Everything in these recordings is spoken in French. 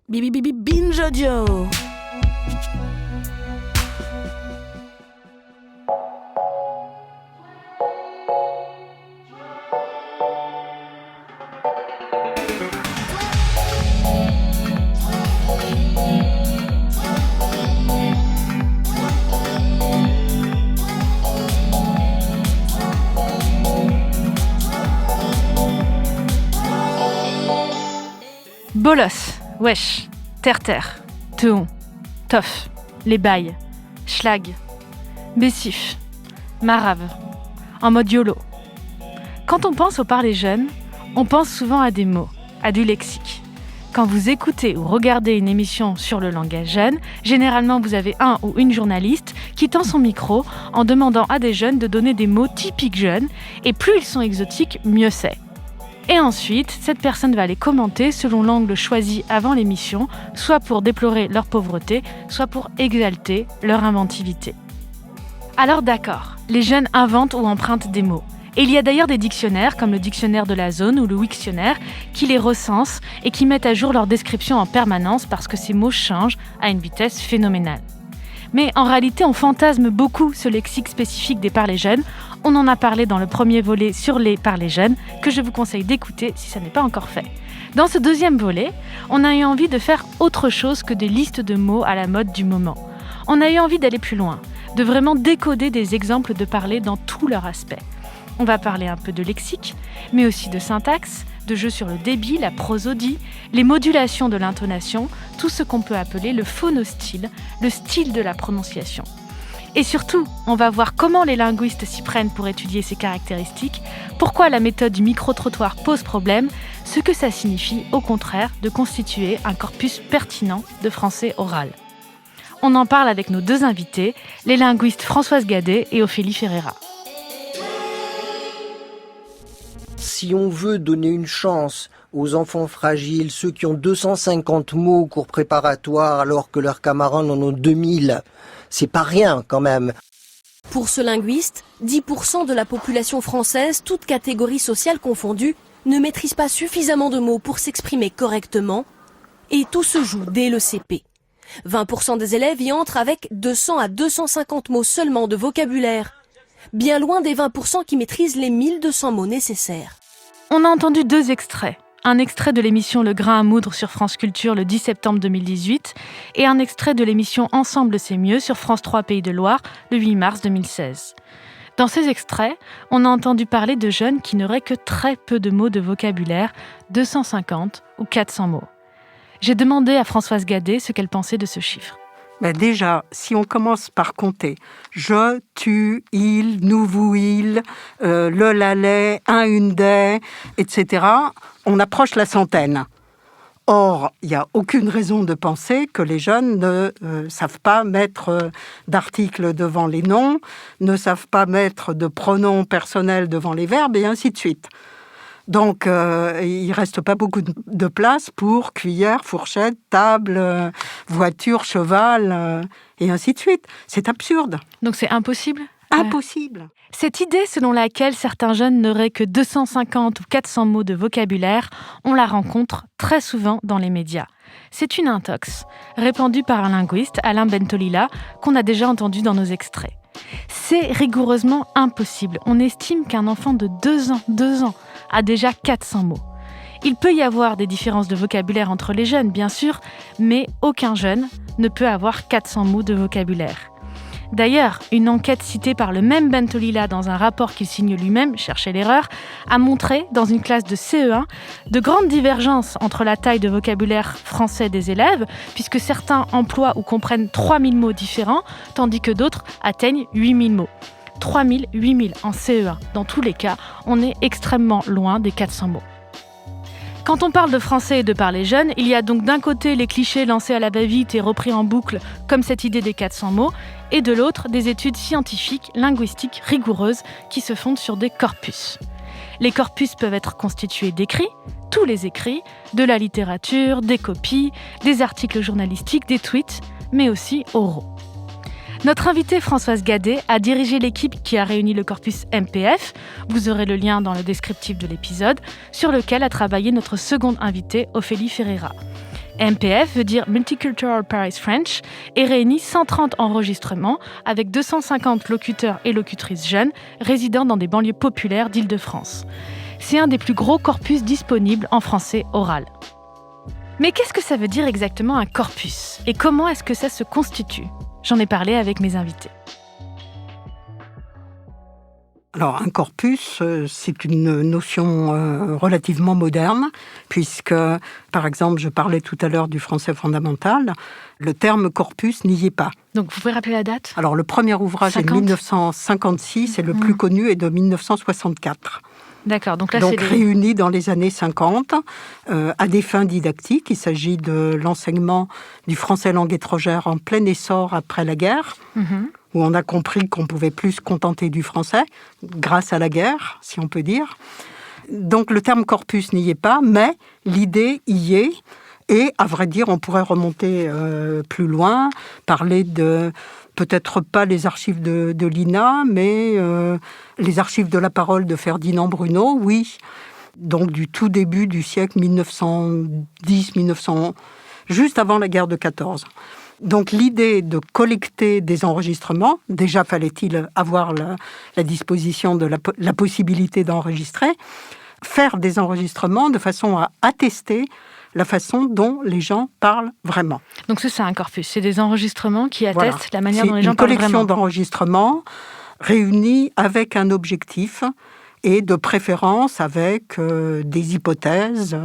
Bibi Bibi Binge Audio. Bolos, wesh, terre-terre, teon, tof, les bails, schlag, bessif, marave, en mode YOLO. Quand on pense au parler jeune, on pense souvent à des mots, à du lexique. Quand vous écoutez ou regardez une émission sur le langage jeune, généralement vous avez un ou une journaliste qui tend son micro en demandant à des jeunes de donner des mots typiques jeunes, et plus ils sont exotiques, mieux c'est. Et ensuite, cette personne va les commenter selon l'angle choisi avant l'émission, soit pour déplorer leur pauvreté, soit pour exalter leur inventivité. Alors d'accord, les jeunes inventent ou empruntent des mots. Et il y a d'ailleurs des dictionnaires, comme le dictionnaire de la zone ou le Wiktionnaire, qui les recensent et qui mettent à jour leur description en permanence parce que ces mots changent à une vitesse phénoménale. Mais en réalité, on fantasme beaucoup ce lexique spécifique des parlers jeunes. On en a parlé dans le premier volet sur les parlers jeunes, que je vous conseille d'écouter si ça n'est pas encore fait. Dans ce deuxième volet, on a eu envie de faire autre chose que des listes de mots à la mode du moment. On a eu envie d'aller plus loin, de vraiment décoder des exemples de parler dans tous leurs aspects. On va parler un peu de lexique, mais aussi de syntaxe, de jeux sur le débit, la prosodie, les modulations de l'intonation, tout ce qu'on peut appeler le phonostyle, le style de la prononciation. Et surtout, on va voir comment les linguistes s'y prennent pour étudier ces caractéristiques, pourquoi la méthode du micro-trottoir pose problème, ce que ça signifie, au contraire, de constituer un corpus pertinent de français oral. On en parle avec nos deux invités, les linguistes Françoise Gadet et Ophélie Ferreira. Si on veut donner une chance aux enfants fragiles, ceux qui ont 250 mots au cours préparatoire alors que leurs camarades en ont 2000, c'est pas rien quand même. Pour ce linguiste, 10% de la population française, toutes catégories sociales confondues, ne maîtrise pas suffisamment de mots pour s'exprimer correctement, et tout se joue dès le CP. 20% des élèves y entrent avec 200 à 250 mots seulement de vocabulaire, bien loin des 20% qui maîtrisent les 1200 mots nécessaires. On a entendu deux extraits. Un extrait de l'émission Le Grain à moudre sur France Culture le 10 septembre 2018 et un extrait de l'émission Ensemble c'est mieux sur France 3 Pays de Loire le 8 mars 2016. Dans ces extraits, on a entendu parler de jeunes qui n'auraient que très peu de mots de vocabulaire, 250 ou 400 mots. J'ai demandé à Françoise Gadet ce qu'elle pensait de ce chiffre. Déjà, si on commence par compter, je, tu, il, nous, vous, il, le, la, les, un, une, des, etc., on approche la centaine. Or, il n'y a aucune raison de penser que les jeunes ne savent pas mettre d'articles devant les noms, ne savent pas mettre de pronoms personnels devant les verbes, et ainsi de suite. Donc, il ne reste pas beaucoup de place pour cuillère, fourchette, table, voiture, cheval, et ainsi de suite. C'est absurde. Donc c'est impossible ? Impossible. Cette idée selon laquelle certains jeunes n'auraient que 250 ou 400 mots de vocabulaire, on la rencontre très souvent dans les médias. C'est une intox, répandue par un linguiste, Alain Bentolila, qu'on a déjà entendu dans nos extraits. C'est rigoureusement impossible. On estime qu'un enfant de 2 ans a déjà 400 mots. Il peut y avoir des différences de vocabulaire entre les jeunes, bien sûr, mais aucun jeune ne peut avoir 400 mots de vocabulaire. D'ailleurs, une enquête citée par le même Bentolila dans un rapport qu'il signe lui-même, cherchez l'erreur, a montré, dans une classe de CE1, de grandes divergences entre la taille de vocabulaire français des élèves, puisque certains emploient ou comprennent 3000 mots différents, tandis que d'autres atteignent 8000 mots. 3000, 8000 en CE1. Dans tous les cas, on est extrêmement loin des 400 mots. Quand on parle de français et de parler jeune, il y a donc d'un côté les clichés lancés à la va-vite et repris en boucle, comme cette idée des 400 mots, et de l'autre, des études scientifiques, linguistiques, rigoureuses, qui se fondent sur des corpus. Les corpus peuvent être constitués d'écrits, tous les écrits, de la littérature, des copies, des articles journalistiques, des tweets, mais aussi oraux. Notre invitée Françoise Gadet a dirigé l'équipe qui a réuni le corpus MPF, vous aurez le lien dans le descriptif de l'épisode, sur lequel a travaillé notre seconde invitée, Ophélie Ferreira. MPF veut dire Multicultural Paris French et réunit 130 enregistrements avec 250 locuteurs et locutrices jeunes résidant dans des banlieues populaires d'Île-de-France. C'est un des plus gros corpus disponibles en français oral. Mais qu'est-ce que ça veut dire exactement un corpus ? Et comment est-ce que ça se constitue ? J'en ai parlé avec mes invités. Alors, un corpus, c'est une notion relativement moderne, puisque, par exemple, je parlais tout à l'heure du français fondamental, le terme corpus n'y est pas. Donc, vous pouvez rappeler la date ? Alors, le premier ouvrage 50? est de 1956 et le plus connu est de 1964. D'accord, donc là, donc c'est réuni dans les années 50 à des fins didactiques. Il s'agit de l'enseignement du français langue étrangère en plein essor après la guerre, où on a compris qu'on pouvait plus se contenter du français, grâce à la guerre, si on peut dire. Donc le terme corpus n'y est pas, mais l'idée y est. Et à vrai dire, on pourrait remonter plus loin, parler de... peut-être pas les archives de l'INA, mais les archives de la parole de Ferdinand Bruno, oui. Donc du tout début du siècle 1910-1911, juste avant la guerre de 14. Donc l'idée de collecter des enregistrements, déjà fallait-il avoir la disposition de la possibilité d'enregistrer, faire des enregistrements de façon à attester la façon dont les gens parlent vraiment. Donc c'est un corpus, c'est des enregistrements qui attestent la manière dont les gens parlent parlent vraiment. C'est une collection d'enregistrements réunis avec un objectif et de préférence avec des hypothèses.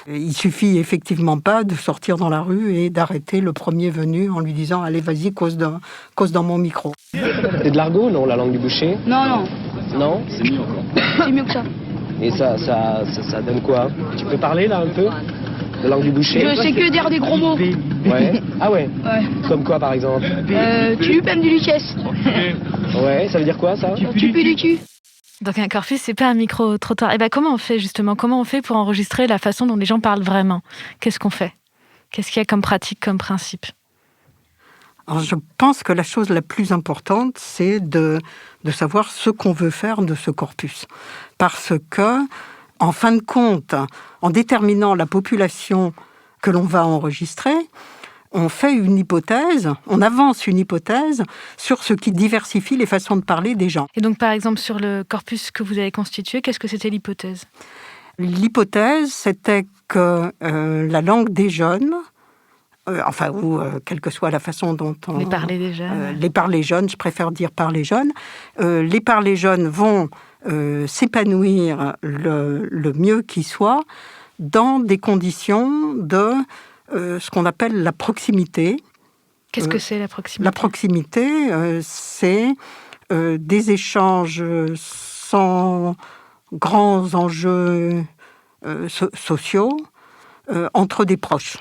Il suffit effectivement pas de sortir dans la rue et d'arrêter le premier venu en lui disant « Allez, vas-y, cause dans mon micro ». C'est de l'argot, non, la langue du boucher ? Non. Non ? C'est mieux encore. C'est mieux que ça. Et ça donne quoi ? Tu peux parler, là, un peu ? La langue du boucher ? Je sais que dire des gros mots. Ouais. Ah ouais ? Ouais. Comme quoi, par exemple ? Tu pèmes du lichesse. Ouais, ça veut dire quoi, ça ? Tu pues du cul. Donc un corpus, c'est pas un micro-trottoir. Et comment on fait justement ? Comment on fait pour enregistrer la façon dont les gens parlent vraiment ? Qu'est-ce qu'on fait ? Qu'est-ce qu'il y a comme pratique, comme principe ? Alors, je pense que la chose la plus importante, c'est de savoir ce qu'on veut faire de ce corpus. Parce que, en fin de compte, en déterminant la population que l'on va enregistrer, on fait une hypothèse, on avance une hypothèse sur ce qui diversifie les façons de parler des gens. Et donc, par exemple, sur le corpus que vous avez constitué, qu'est-ce que c'était l'hypothèse ? L'hypothèse, c'était que la langue des jeunes, quelle que soit la façon dont on... Les parler des jeunes. Les parler jeunes, je préfère dire parler jeunes. Les parler jeunes vont s'épanouir le mieux qui soit dans des conditions de ce qu'on appelle la proximité. Qu'est-ce que c'est la proximité ? La proximité, c'est des échanges sans grands enjeux sociaux entre des proches.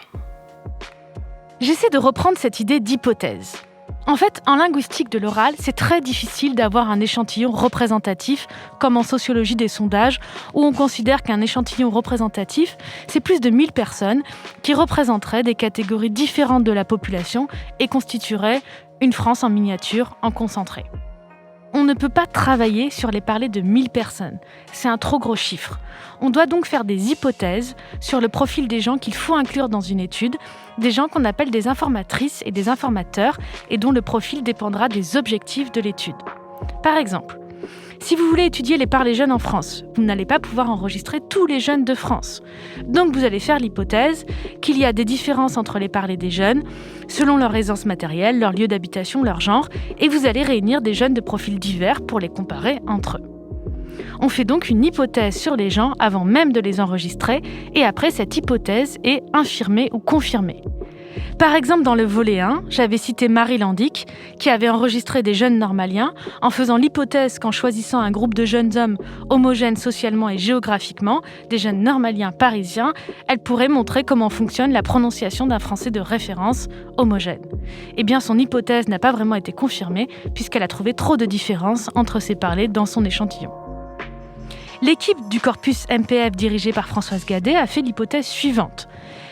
J'essaie de reprendre cette idée d'hypothèse. En fait, en linguistique de l'oral, c'est très difficile d'avoir un échantillon représentatif, comme en sociologie des sondages, où on considère qu'un échantillon représentatif, c'est plus de 1000 personnes qui représenteraient des catégories différentes de la population et constitueraient une France en miniature, en concentré. On ne peut pas travailler sur les parlers de 1000 personnes. C'est un trop gros chiffre. On doit donc faire des hypothèses sur le profil des gens qu'il faut inclure dans une étude, des gens qu'on appelle des informatrices et des informateurs et dont le profil dépendra des objectifs de l'étude. Par exemple, si vous voulez étudier les parlers jeunes en France, vous n'allez pas pouvoir enregistrer tous les jeunes de France. Donc vous allez faire l'hypothèse qu'il y a des différences entre les parlers des jeunes, selon leur aisance matérielle, leur lieu d'habitation, leur genre, et vous allez réunir des jeunes de profils divers pour les comparer entre eux. On fait donc une hypothèse sur les gens avant même de les enregistrer, et après cette hypothèse est infirmée ou confirmée. Par exemple, dans le volet 1, j'avais cité Marie Landic, qui avait enregistré des jeunes normaliens en faisant l'hypothèse qu'en choisissant un groupe de jeunes hommes homogènes socialement et géographiquement, des jeunes normaliens parisiens, elle pourrait montrer comment fonctionne la prononciation d'un français de référence homogène. Eh bien, son hypothèse n'a pas vraiment été confirmée, puisqu'elle a trouvé trop de différences entre ces parlers dans son échantillon. L'équipe du corpus MPF dirigée par Françoise Gadet a fait l'hypothèse suivante.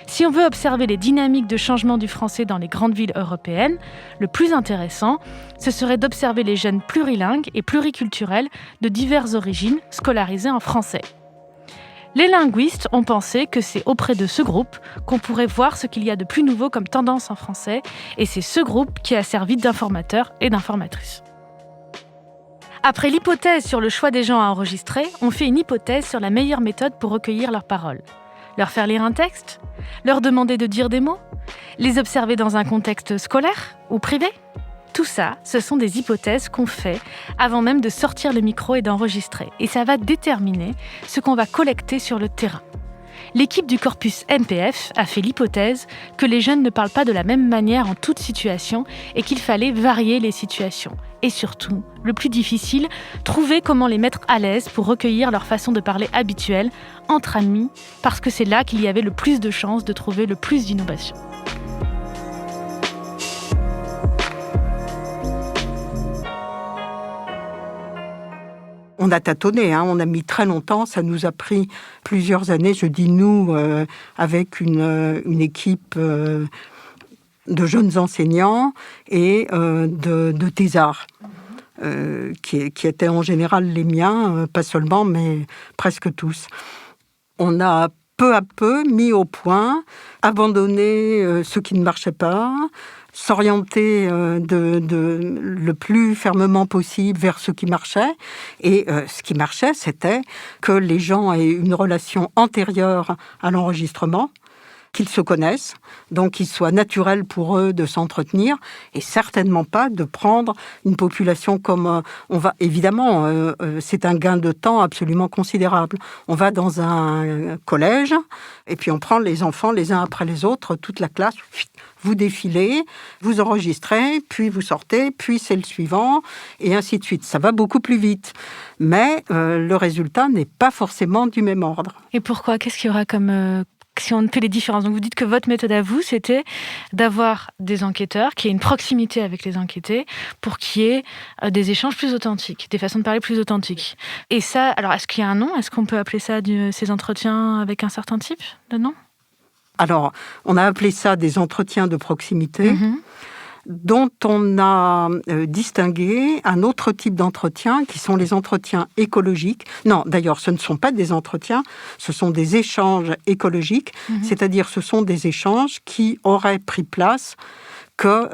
Si on veut observer les dynamiques de changement du français dans les grandes villes européennes, le plus intéressant, ce serait d'observer les jeunes plurilingues et pluriculturels de diverses origines scolarisés en français. Les linguistes ont pensé que c'est auprès de ce groupe qu'on pourrait voir ce qu'il y a de plus nouveau comme tendance en français, et c'est ce groupe qui a servi d'informateur et d'informatrice. Après l'hypothèse sur le choix des gens à enregistrer, on fait une hypothèse sur la meilleure méthode pour recueillir leurs paroles. Leur faire lire un texte ? Leur demander de dire des mots ? Les observer dans un contexte scolaire ou privé ? Tout ça, ce sont des hypothèses qu'on fait avant même de sortir le micro et d'enregistrer. Et ça va déterminer ce qu'on va collecter sur le terrain. L'équipe du corpus MPF a fait l'hypothèse que les jeunes ne parlent pas de la même manière en toute situation et qu'il fallait varier les situations. Et surtout, le plus difficile, trouver comment les mettre à l'aise pour recueillir leur façon de parler habituelle, entre amis, parce que c'est là qu'il y avait le plus de chances de trouver le plus d'innovation. On a tâtonné, on a mis très longtemps, ça nous a pris plusieurs années, je dis nous, avec une équipe de jeunes enseignants et de thésards, qui étaient en général les miens, pas seulement, mais presque tous. On a peu à peu mis au point, abandonné ce qui ne marchait pas, s'orienter le plus fermement possible vers ce qui marchait. Et ce qui marchait, c'était que les gens aient une relation antérieure à l'enregistrement, qu'ils se connaissent, donc qu'il soit naturel pour eux de s'entretenir, et certainement pas de prendre une population comme on va. Évidemment, c'est un gain de temps absolument considérable. On va dans un collège, et puis on prend les enfants les uns après les autres, toute la classe. Vous défilez, vous enregistrez, puis vous sortez, puis c'est le suivant, et ainsi de suite. Ça va beaucoup plus vite. Mais le résultat n'est pas forcément du même ordre. Et pourquoi ? Qu'est-ce qu'il y aura comme... si on fait les différences. Donc vous dites que votre méthode à vous, c'était d'avoir des enquêteurs, qu'il y ait une proximité avec les enquêtés, pour qu'il y ait des échanges plus authentiques, des façons de parler plus authentiques. Et ça, alors est-ce qu'il y a un nom ? Est-ce qu'on peut appeler ça ces entretiens avec un certain type de nom ? Alors, on a appelé ça des entretiens de proximité, dont on a distingué un autre type d'entretien, qui sont les entretiens écologiques. Non, d'ailleurs, ce ne sont pas des entretiens, ce sont des échanges écologiques, c'est-à-dire ce sont des échanges qui auraient pris place que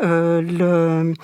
le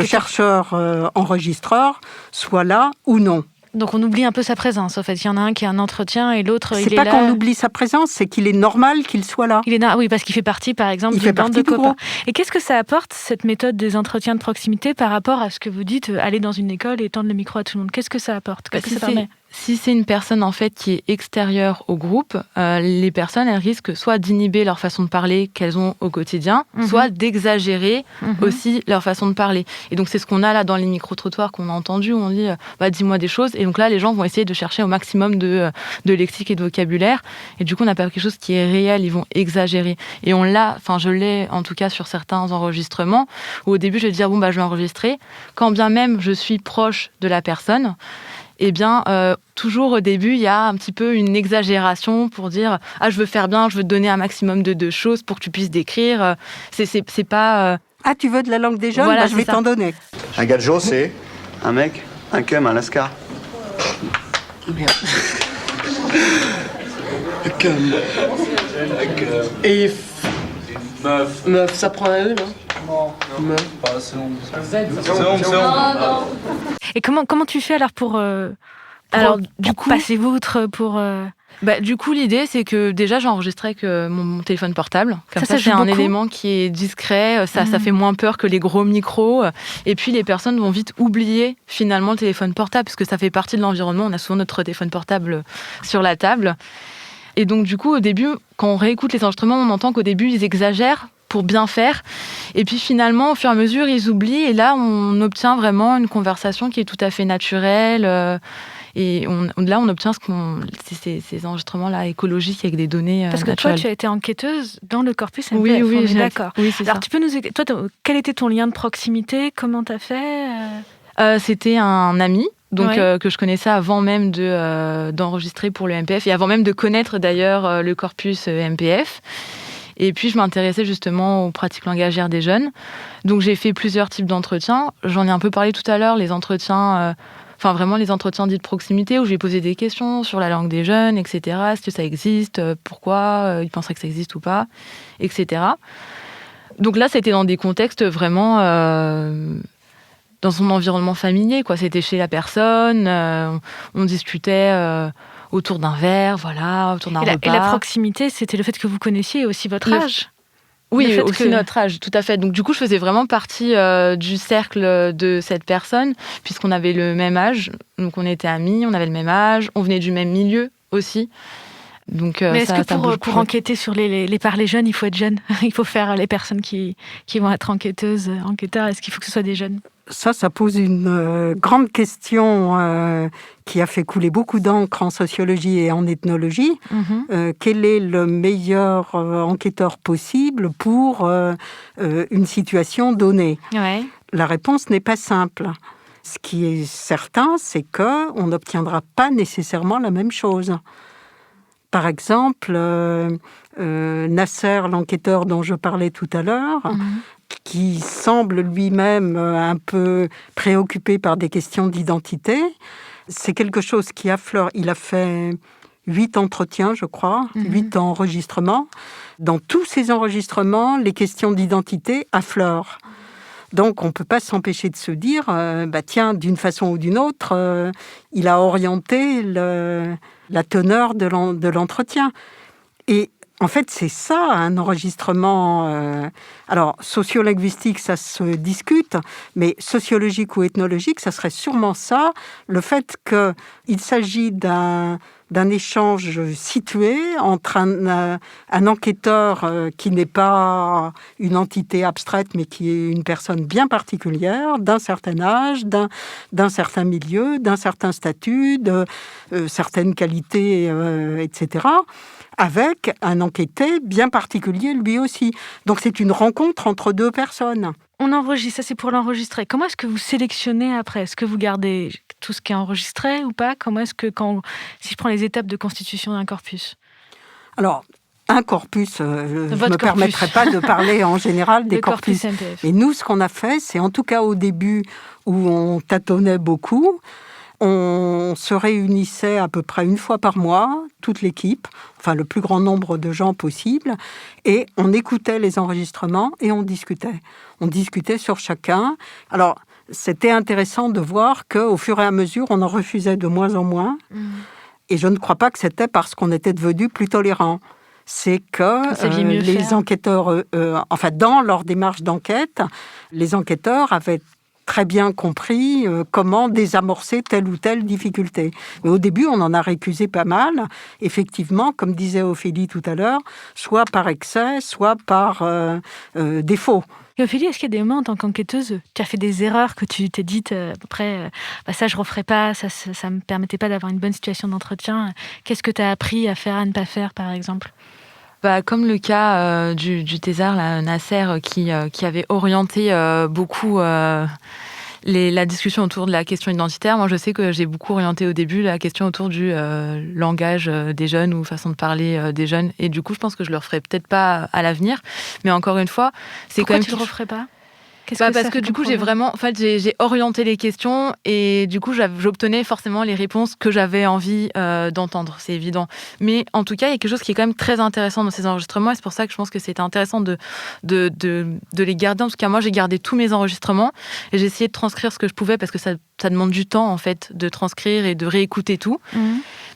chercheur enregistreur soit là ou non. Donc on oublie un peu sa présence, en fait. Il y en a un qui a un entretien et l'autre, il est là. C'est pas qu'on oublie sa présence, c'est qu'il est normal qu'il soit là. Oui, parce qu'il fait partie, par exemple, d'une bande de copains. Et qu'est-ce que ça apporte, cette méthode des entretiens de proximité, par rapport à ce que vous dites, aller dans une école et tendre le micro à tout le monde ? Qu'est-ce que ça apporte ? Qu'est-ce que ça permet ? Si c'est une personne en fait qui est extérieure au groupe, les personnes elles risquent soit d'inhiber leur façon de parler qu'elles ont au quotidien, soit d'exagérer aussi leur façon de parler. Et donc c'est ce qu'on a là dans les micro-trottoirs qu'on a entendu, où on dit dis-moi des choses. Et donc là les gens vont essayer de chercher au maximum de lexique et de vocabulaire. Et du coup on n'a pas quelque chose qui est réel, ils vont exagérer. Et je l'ai en tout cas sur certains enregistrements, où au début je vais dire je vais enregistrer, quand bien même je suis proche de la personne. Eh bien, toujours au début, il y a un petit peu une exagération pour dire « Ah, je veux faire bien, je veux te donner un maximum de choses pour que tu puisses décrire. » C'est pas... Ah, tu veux de la langue des jeunes ? Voilà, je vais t'en donner. Un gadjo, c'est un mec, un cum, un lascar. Merde. Un cum. Et meuf, ça prend un E, non ? Non. Pas c'est long. Et comment tu fais alors pour du coup passer outre pour du coup, l'idée, c'est que déjà, j'enregistrais avec mon téléphone portable. Comme ça c'est un élément qui est discret. Ça fait moins peur que les gros micros. Et puis, les personnes vont vite oublier, finalement, le téléphone portable, parce que ça fait partie de l'environnement. On a souvent notre téléphone portable sur la table. Et donc, du coup, au début, quand on réécoute les enregistrements, on entend qu'au début, ils exagèrent pour bien faire. Et puis finalement, au fur et à mesure, ils oublient. Et là, on obtient vraiment une conversation qui est tout à fait naturelle. Et là, on obtient ces enregistrements-là écologiques avec des données Parce que naturelles. toi, tu as été enquêteuse dans le corpus MPF. Oui, on est d'accord. Oui, c'est Alors, ça. tu peux nous expliquer, toi, quel était ton lien de proximité ? Comment tu as fait C'était un ami. Donc, que je connaissais avant même d'enregistrer pour le MPF et avant même de connaître d'ailleurs le corpus MPF. Et puis, je m'intéressais justement aux pratiques langagières des jeunes. Donc, j'ai fait plusieurs types d'entretiens. J'en ai un peu parlé tout à l'heure, les entretiens Enfin, vraiment les entretiens dits de proximité où je vais poser des questions sur la langue des jeunes, etc. Est-ce que ça existe? Pourquoi ils penseraient que ça existe ou pas? Etc. Donc là, c'était dans des contextes vraiment dans son environnement familier, quoi. C'était chez la personne, on discutait autour d'un verre, voilà, autour d'un repas. Et la proximité, c'était le fait que vous connaissiez aussi votre âge. Oui, aussi notre âge, tout à fait. Donc du coup, je faisais vraiment partie du cercle de cette personne, puisqu'on avait le même âge. Donc on était amis, on avait le même âge, on venait du même milieu aussi. Donc, mais est-ce que pour enquêter sur les parlers jeunes, il faut être jeune? Il faut faire les personnes qui vont être enquêteurs, est-ce qu'il faut que ce soit des jeunes? Ça pose une grande question qui a fait couler beaucoup d'encre en sociologie et en ethnologie. Quel est le meilleur enquêteur possible pour une situation donnée? Ouais. La réponse n'est pas simple. Ce qui est certain, c'est qu'on n'obtiendra pas nécessairement la même chose. Par exemple, Nasser, l'enquêteur dont je parlais tout à l'heure, qui semble lui-même un peu préoccupé par des questions d'identité, c'est quelque chose qui affleure. Il a fait 8 entretiens, je crois, 8 enregistrements. Dans tous ces enregistrements, les questions d'identité affleurent. Donc, on ne peut pas s'empêcher de se dire, tiens, d'une façon ou d'une autre, il a orienté la teneur de l'entretien. Et en fait, c'est ça, un enregistrement. Alors, sociolinguistique, ça se discute, mais sociologique ou ethnologique, ça serait sûrement ça, le fait qu'il s'agit d'un échange situé entre un enquêteur qui n'est pas une entité abstraite, mais qui est une personne bien particulière, d'un certain âge, d'un certain milieu, d'un certain statut, de certaines qualités, etc., avec un enquêté bien particulier lui aussi. Donc c'est une rencontre entre 2 personnes. On enregistre, ça c'est pour l'enregistrer. Comment est-ce que vous sélectionnez après? Est-ce que vous gardez tout ce qui est enregistré ou pas? Comment est-ce que, si je prends les étapes de constitution d'un corpus? Alors, un corpus, je ne me permettrai pas de parler en général des corpus. Mais nous, ce qu'on a fait, c'est en tout cas au début où on tâtonnait beaucoup, on se réunissait à peu près 1 fois par mois, toute l'équipe, enfin le plus grand nombre de gens possible, et on écoutait les enregistrements et on discutait. On discutait sur chacun. Alors, c'était intéressant de voir qu'au fur et à mesure, on en refusait de moins en moins. Et je ne crois pas que c'était parce qu'on était devenus plus tolérants. C'est que les enquêteurs, dans leur démarche d'enquête, les enquêteurs avaient très bien compris comment désamorcer telle ou telle difficulté. Mais au début, on en a récusé pas mal. Effectivement, comme disait Ophélie tout à l'heure, soit par excès, soit par défaut. Et Ophélie, est-ce qu'il y a des moments en tant qu'enquêteuse, tu as fait des erreurs que tu t'es dites après, ça je referai pas, ça me permettait pas d'avoir une bonne situation d'entretien. Qu'est-ce que tu as appris à faire, à ne pas faire, par exemple? Comme le cas du thésard, là, Nasser, qui avait orienté beaucoup la discussion autour de la question identitaire. Moi, je sais que j'ai beaucoup orienté au début la question autour du langage des jeunes ou façon de parler des jeunes. Et du coup, je pense que je le referai peut-être pas à l'avenir. Mais encore une fois, c'est quand même... Pourquoi tu le referais pas? Parce que du coup, j'ai orienté les questions et du coup, j'obtenais forcément les réponses que j'avais envie d'entendre, c'est évident. Mais en tout cas, il y a quelque chose qui est quand même très intéressant dans ces enregistrements et c'est pour ça que je pense que c'était intéressant de les garder. En tout cas, moi, j'ai gardé tous mes enregistrements et j'ai essayé de transcrire ce que je pouvais parce que ça demande du temps, en fait, de transcrire et de réécouter tout.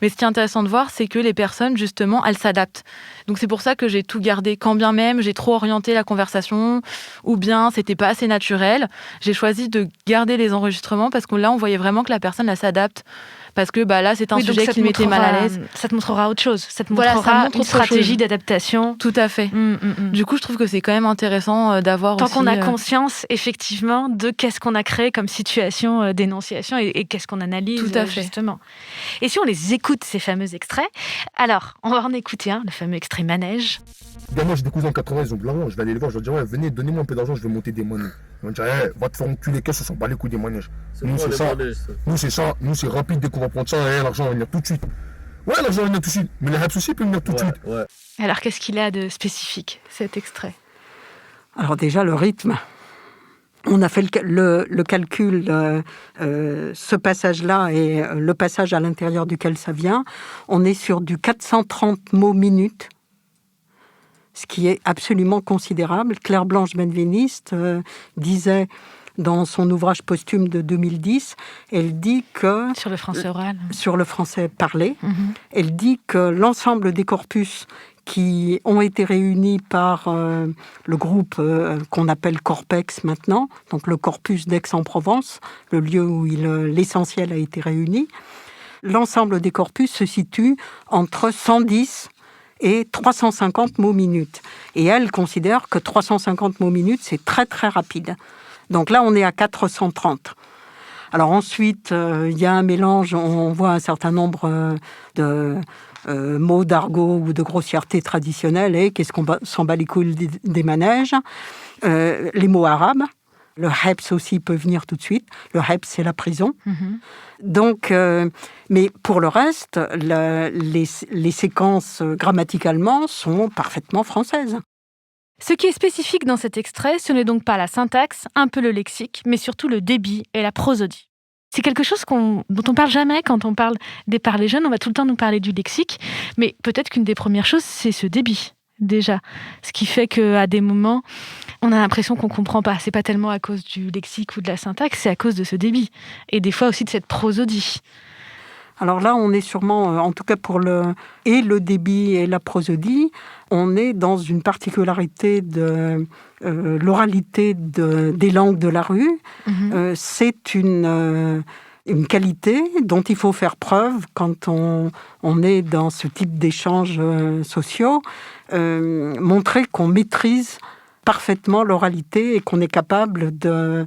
Mais ce qui est intéressant de voir, c'est que les personnes, justement, elles s'adaptent. Donc c'est pour ça que j'ai tout gardé, quand bien même j'ai trop orienté la conversation, ou bien c'était pas assez naturel. J'ai choisi de garder les enregistrements parce que là, on voyait vraiment que la personne, elle s'adapte. Parce que là, c'est un sujet qui me mettait mal à l'aise. Ça te montrera autre chose. Ça te montrera une stratégie d'adaptation. Tout à fait. Du coup, je trouve que c'est quand même intéressant d'avoir Tant aussi... qu'on a conscience, effectivement, de qu'est-ce qu'on a créé comme situation d'énonciation et qu'est-ce qu'on analyse, tout à fait. Justement. Et si on les écoute, ces fameux extraits, alors, on va en écouter un, le fameux extrait Manège. Moi, j'ai des cousins en 80, ils ont de l'argent. Je vais aller les voir, je vais dire, ouais, venez, donnez-moi un peu d'argent, je vais monter des manèges. Ils vont dire, va te faire enculer, qu'est-ce que ça s'en bat les couilles des manèges. Nous, c'est ça. Nous, c'est ça. Nous, c'est rapide, dès qu'on va prendre ça, l'argent va venir tout de suite. Ouais, l'argent va venir tout de suite. Mais les habs aussi peuvent venir tout de suite. Ouais. Alors, qu'est-ce qu'il a de spécifique, cet extrait? Alors, déjà, le rythme. On a fait le calcul, ce passage-là et le passage à l'intérieur duquel ça vient. On est sur du 430 mots minutes, ce qui est absolument considérable. Claire Blanche Benveniste disait dans son ouvrage posthume de 2010, elle dit que... Sur le français oral. Sur le français parlé. Elle dit que l'ensemble des corpus qui ont été réunis par le groupe qu'on appelle Corpex maintenant, donc le corpus d'Aix-en-Provence, le lieu où l'essentiel a été réuni. L'ensemble des corpus se situe entre 110 et 350 mots minutes. Et elle considère que 350 mots minutes, c'est très très rapide. Donc là, on est à 430. Alors ensuite, il y a un mélange, on voit un certain nombre de mots d'argot ou de grossièreté traditionnelle, et qu'est-ce qu'on s'en bat les couilles des manèges. Les mots arabes, le hebs aussi peut venir tout de suite. Le hebs, c'est la prison. Donc, mais pour le reste, les séquences grammaticalement sont parfaitement françaises. Ce qui est spécifique dans cet extrait, ce n'est donc pas la syntaxe, un peu le lexique, mais surtout le débit et la prosodie. C'est quelque chose dont on parle jamais quand on parle des parlers jeunes. On va tout le temps nous parler du lexique, mais peut-être qu'une des premières choses, c'est ce débit, déjà. Ce qui fait qu'à des moments, on a l'impression qu'on comprend pas. C'est pas tellement à cause du lexique ou de la syntaxe, c'est à cause de ce débit. Et des fois aussi de cette prosodie. Alors là, on est sûrement, en tout cas pour le débit et la prosodie, on est dans une particularité de l'oralité des langues de la rue. C'est une qualité dont il faut faire preuve quand on est dans ce type d'échanges sociaux, montrer qu'on maîtrise parfaitement l'oralité et qu'on est capable d'une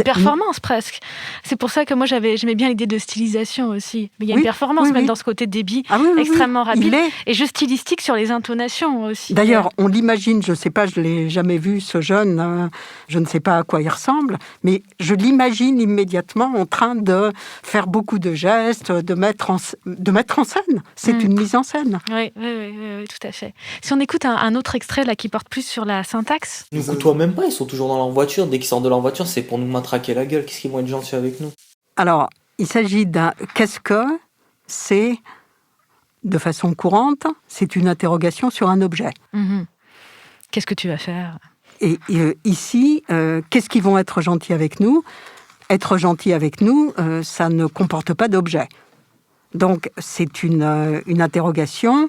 performance presque. C'est pour ça que moi j'aimais bien l'idée de stylisation aussi. Mais il y a une performance même dans ce côté débit extrêmement rapide et jeu stylistique sur les intonations aussi. D'ailleurs, on l'imagine, je ne sais pas, je ne l'ai jamais vu ce jeune, je ne sais pas à quoi il ressemble, mais je l'imagine immédiatement en train de faire beaucoup de gestes, de mettre en scène. C'est une mise en scène. Oui, tout à fait. Si on écoute un autre extrait là qui porte plus sur la syntaxe. Ils nous côtoient même pas, ils sont toujours dans leur voiture. Dès qu'ils sortent de leur voiture, c'est pour nous matraquer la gueule. Qu'est-ce qu'ils vont être gentils avec nous? Alors, il s'agit d'un « qu'est-ce que ?» c'est, de façon courante, c'est une interrogation sur un objet. Qu'est-ce que tu vas faire? Et ici, qu'est-ce qu'ils vont être gentils avec nous? Être gentils avec nous, ça ne comporte pas d'objet. Donc, c'est une interrogation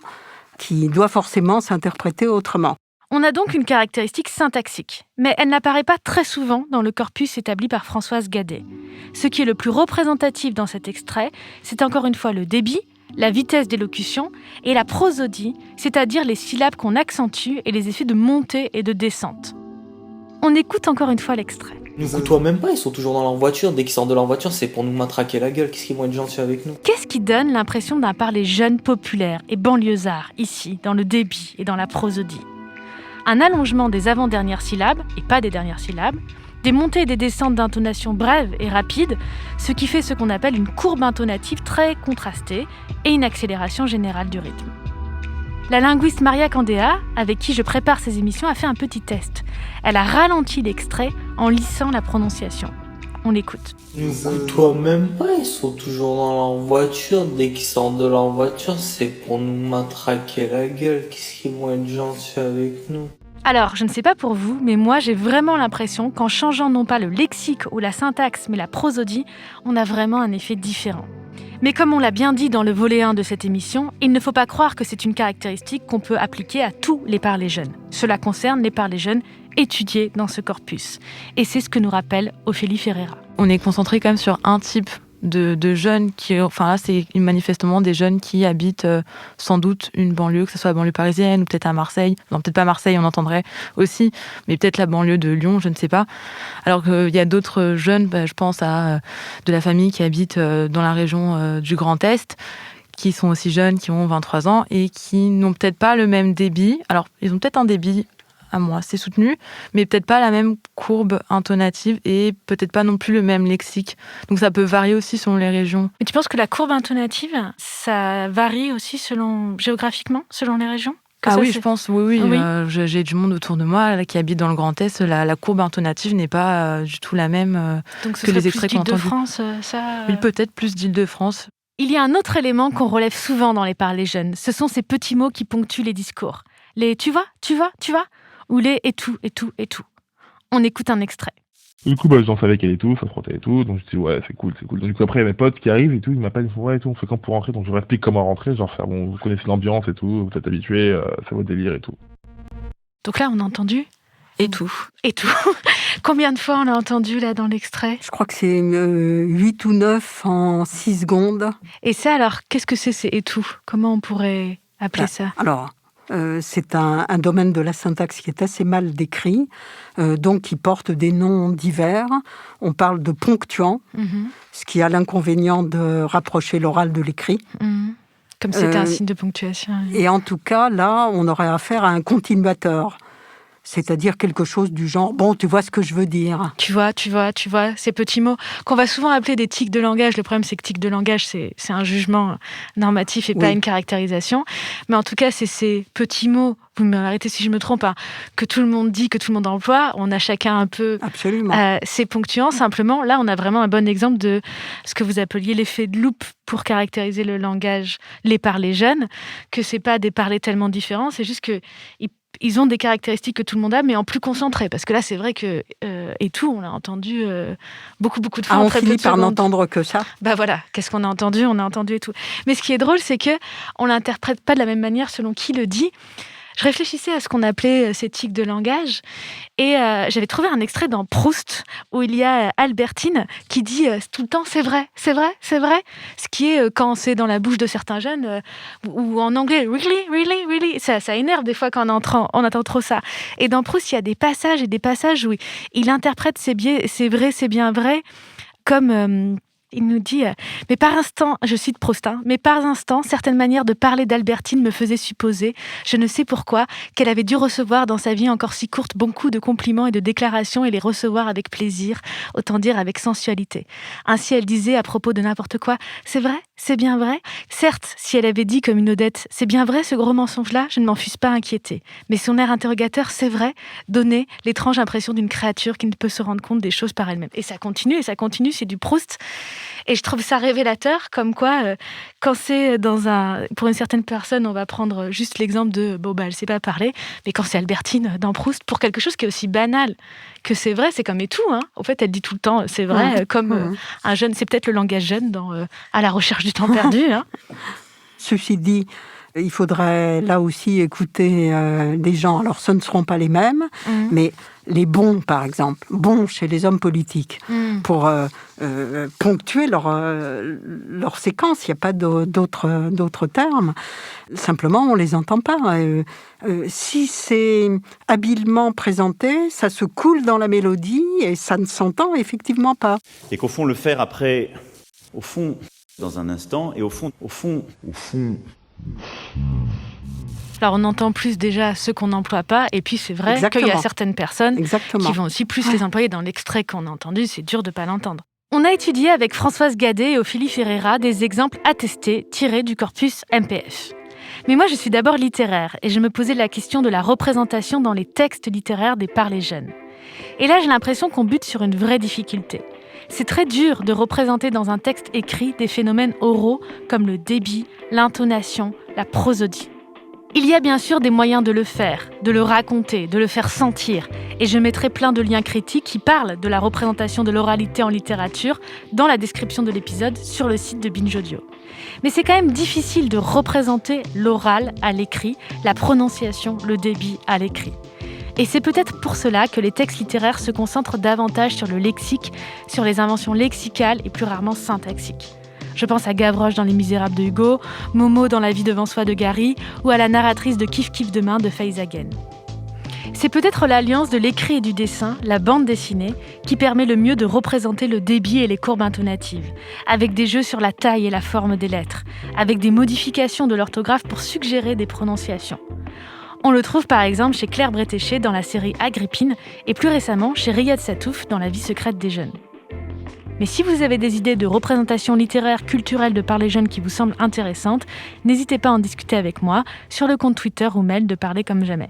qui doit forcément s'interpréter autrement. On a donc une caractéristique syntaxique, mais elle n'apparaît pas très souvent dans le corpus établi par Françoise Gadet. Ce qui est le plus représentatif dans cet extrait, c'est encore une fois le débit, la vitesse d'élocution et la prosodie, c'est-à-dire les syllabes qu'on accentue et les effets de montée et de descente. On écoute encore une fois l'extrait. Ils nous côtoient même pas, ils sont toujours dans leur voiture. Dès qu'ils sortent de leur voiture, c'est pour nous matraquer la gueule. Qu'est-ce qu'ils vont être gentils avec nous? Qu'est-ce qui donne l'impression d'un parler jeune populaire et banlieusard, ici, dans le débit et dans la prosodie? Un allongement des avant-dernières syllabes, et pas des dernières syllabes, des montées et des descentes d'intonation brèves et rapides, ce qui fait ce qu'on appelle une courbe intonative très contrastée et une accélération générale du rythme. La linguiste Maria Candéa, avec qui je prépare ces émissions, a fait un petit test. Elle a ralenti l'extrait en lissant la prononciation. On l'écoute. Ils nous côtoient même pas, ils sont toujours dans leur voiture. Dès qu'ils sortent de leur voiture, c'est pour nous matraquer la gueule. Qu'est-ce qu'ils vont être gentils avec nous? Alors, je ne sais pas pour vous, mais moi j'ai vraiment l'impression qu'en changeant non pas le lexique ou la syntaxe, mais la prosodie, on a vraiment un effet différent. Mais comme on l'a bien dit dans le volet 1 de cette émission, il ne faut pas croire que c'est une caractéristique qu'on peut appliquer à tous les parlers jeunes. Cela concerne les parlers jeunes étudiés dans ce corpus. Et c'est ce que nous rappelle Ophélie Ferreira. On est concentré quand même sur un type de jeunes qui, enfin là c'est manifestement des jeunes qui habitent sans doute une banlieue, que ce soit la banlieue parisienne ou peut-être à Marseille. Non, peut-être pas Marseille, on entendrait aussi, mais peut-être la banlieue de Lyon, je ne sais pas. Alors qu'il y a d'autres jeunes, je pense à de la famille qui habite dans la région du Grand Est, qui sont aussi jeunes, qui ont 23 ans et qui n'ont peut-être pas le même débit. Alors, ils ont peut-être un débit à moi, c'est soutenu, mais peut-être pas la même courbe intonative et peut-être pas non plus le même lexique. Donc ça peut varier aussi selon les régions. Et tu penses que la courbe intonative, ça varie aussi géographiquement, selon les régions? Ah oui, je pense, oui. J'ai du monde autour de moi là, qui habite dans le Grand Est. La courbe intonative n'est pas du tout la même que les extraits qu'on entend. Donc ce serait plus d'Île-de-France, ça Oui, peut-être plus d'Île-de-France. Il y a un autre élément qu'on relève souvent dans les parlers jeunes. Ce sont ces petits mots qui ponctuent les discours. Les « tu vois » ou les « et tout ». On écoute un extrait. Du coup, j'en savais qu'elle et tout, ça se frottait et tout, donc je dis ouais, c'est cool. Donc du coup, après, il y a mes potes qui arrivent et tout, ils m'appellent, ils font ouais et tout, on fait quand pour rentrer, donc je leur explique comment rentrer, genre faire bon, vous connaissez l'ambiance et tout, vous êtes habitués, c'est votre délire et tout. Donc là, on a entendu et tout. Combien de fois on l'a entendu là dans l'extrait ? Je crois que c'est 8 ou 9 en 6 secondes. Et ça alors, qu'est-ce que c'est et tout ? Comment on pourrait appeler ça ? Alors, c'est un domaine de la syntaxe qui est assez mal décrit, donc qui porte des noms divers. On parle de ponctuant, ce qui a l'inconvénient de rapprocher l'oral de l'écrit. Comme c'était un signe de ponctuation. Et en tout cas, là, on aurait affaire à un continuateur. C'est-à-dire quelque chose du genre, bon, tu vois ce que je veux dire. Tu vois, ces petits mots qu'on va souvent appeler des tics de langage. Le problème, c'est que tic de langage, c'est un jugement normatif et pas une caractérisation. Mais en tout cas, c'est ces petits mots, vous m'arrêtez si je me trompe, que tout le monde dit, que tout le monde emploie. On a chacun un peu ces ponctuants. Simplement, là, on a vraiment un bon exemple de ce que vous appeliez l'effet de loupe pour caractériser le langage, les parlers jeunes, que c'est pas des parlers tellement différents, c'est juste que ils ont des caractéristiques que tout le monde a, mais en plus concentré. Parce que là, c'est vrai que et tout, on l'a entendu beaucoup de fois. On finit par n'entendre que ça. Bah voilà, qu'est-ce qu'on a entendu ? On a entendu et tout. Mais ce qui est drôle, c'est que on l'interprète pas de la même manière selon qui le dit. Je réfléchissais à ce qu'on appelait ces tics de langage et j'avais trouvé un extrait dans Proust où il y a Albertine qui dit tout le temps c'est vrai. Ce qui est quand c'est dans la bouche de certains jeunes ou en anglais really. Ça énerve des fois quand on entend trop ça. Et dans Proust, il y a des passages où il interprète c'est vrai, c'est bien vrai comme... Il nous dit, mais par instant, je cite Proust, mais par instant, certaines manières de parler d'Albertine me faisaient supposer, je ne sais pourquoi, qu'elle avait dû recevoir dans sa vie encore si courte beaucoup de compliments et de déclarations et les recevoir avec plaisir, autant dire avec sensualité. Ainsi, elle disait à propos de n'importe quoi, c'est vrai, c'est bien vrai. Certes, si elle avait dit comme une Odette, c'est bien vrai ce gros mensonge-là, je ne m'en fusse pas inquiétée. Mais son air interrogateur, c'est vrai, donnait l'étrange impression d'une créature qui ne peut se rendre compte des choses par elle-même. Et ça continue, c'est du Proust. Et je trouve ça révélateur, comme quoi, quand c'est pour une certaine personne, on va prendre juste l'exemple de, elle sait pas parler, mais quand c'est Albertine dans Proust, pour quelque chose qui est aussi banal que c'est vrai, c'est comme et tout. En fait, elle dit tout le temps, c'est vrai, comme un jeune, c'est peut-être le langage jeune dans À la recherche du temps perdu. Ceci dit, il faudrait là aussi écouter des gens. Alors, ce ne seront pas les mêmes, mais les bons, par exemple, bons chez les hommes politiques, pour ponctuer leur séquence. Il n'y a pas d'autres termes. Simplement, on ne les entend pas. Si c'est habilement présenté, ça se coule dans la mélodie et ça ne s'entend effectivement pas. Et qu'au fond, le faire après, au fond, dans un instant, et au fond. Alors on entend plus déjà ceux qu'on n'emploie pas, et puis c'est vrai qu'il y a certaines personnes qui vont aussi plus les employer. Dans l'extrait qu'on a entendu, c'est dur de ne pas l'entendre. On a étudié avec Françoise Gadet et Ophélie Ferreira des exemples attestés tirés du corpus MPF. Mais moi je suis d'abord littéraire, et je me posais la question de la représentation dans les textes littéraires des parlers jeunes. Et là j'ai l'impression qu'on bute sur une vraie difficulté. C'est très dur de représenter dans un texte écrit des phénomènes oraux comme le débit, l'intonation, la prosodie. Il y a bien sûr des moyens de le faire, de le raconter, de le faire sentir, et je mettrai plein de liens critiques qui parlent de la représentation de l'oralité en littérature dans la description de l'épisode sur le site de Binge Audio. Mais c'est quand même difficile de représenter l'oral à l'écrit, la prononciation, le débit à l'écrit. Et c'est peut-être pour cela que les textes littéraires se concentrent davantage sur le lexique, sur les inventions lexicales et plus rarement syntaxiques. Je pense à Gavroche dans Les Misérables de Hugo, Momo dans La vie de Vansois de Gary ou à la narratrice de Kif Kif Demain de Faizagen. C'est peut-être l'alliance de l'écrit et du dessin, la bande dessinée, qui permet le mieux de représenter le débit et les courbes intonatives, avec des jeux sur la taille et la forme des lettres, avec des modifications de l'orthographe pour suggérer des prononciations. On le trouve par exemple chez Claire Bretéché dans la série Agrippine et plus récemment chez Riyad Satouf dans La vie secrète des jeunes. Mais si vous avez des idées de représentations littéraires, culturelles de Parler Jeune qui vous semblent intéressantes, n'hésitez pas à en discuter avec moi sur le compte Twitter ou mail de Parler comme jamais.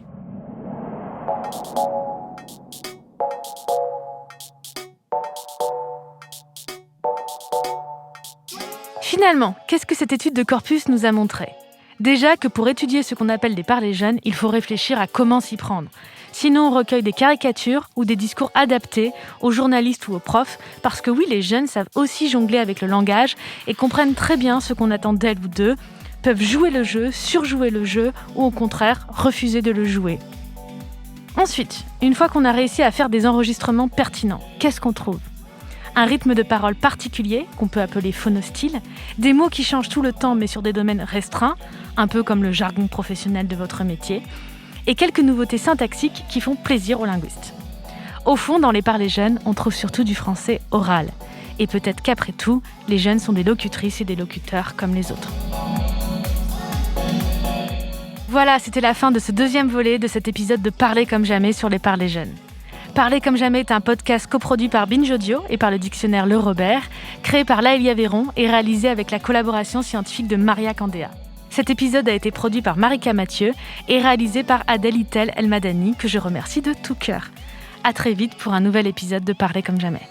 Finalement, qu'est-ce que cette étude de corpus nous a montré ? Déjà que pour étudier ce qu'on appelle des parlers jeunes, il faut réfléchir à comment s'y prendre. Sinon, on recueille des caricatures ou des discours adaptés aux journalistes ou aux profs, parce que oui, les jeunes savent aussi jongler avec le langage et comprennent très bien ce qu'on attend d'elles ou d'eux, peuvent jouer le jeu, surjouer le jeu ou au contraire, refuser de le jouer. Ensuite, une fois qu'on a réussi à faire des enregistrements pertinents, qu'est-ce qu'on trouve ? Un rythme de parole particulier, qu'on peut appeler phonostyle, des mots qui changent tout le temps mais sur des domaines restreints, un peu comme le jargon professionnel de votre métier, et quelques nouveautés syntaxiques qui font plaisir aux linguistes. Au fond, dans les parlers jeunes, on trouve surtout du français oral. Et peut-être qu'après tout, les jeunes sont des locutrices et des locuteurs comme les autres. Voilà, c'était la fin de ce deuxième volet de cet épisode de Parler comme jamais sur les parlers jeunes. Parler comme jamais est un podcast coproduit par Binge Audio et par le dictionnaire Le Robert, créé par Laëlia Véron et réalisé avec la collaboration scientifique de Maria Candéa. Cet épisode a été produit par Marika Mathieu et réalisé par Adèle Itel El Madani, que je remercie de tout cœur. À très vite pour un nouvel épisode de Parler comme jamais.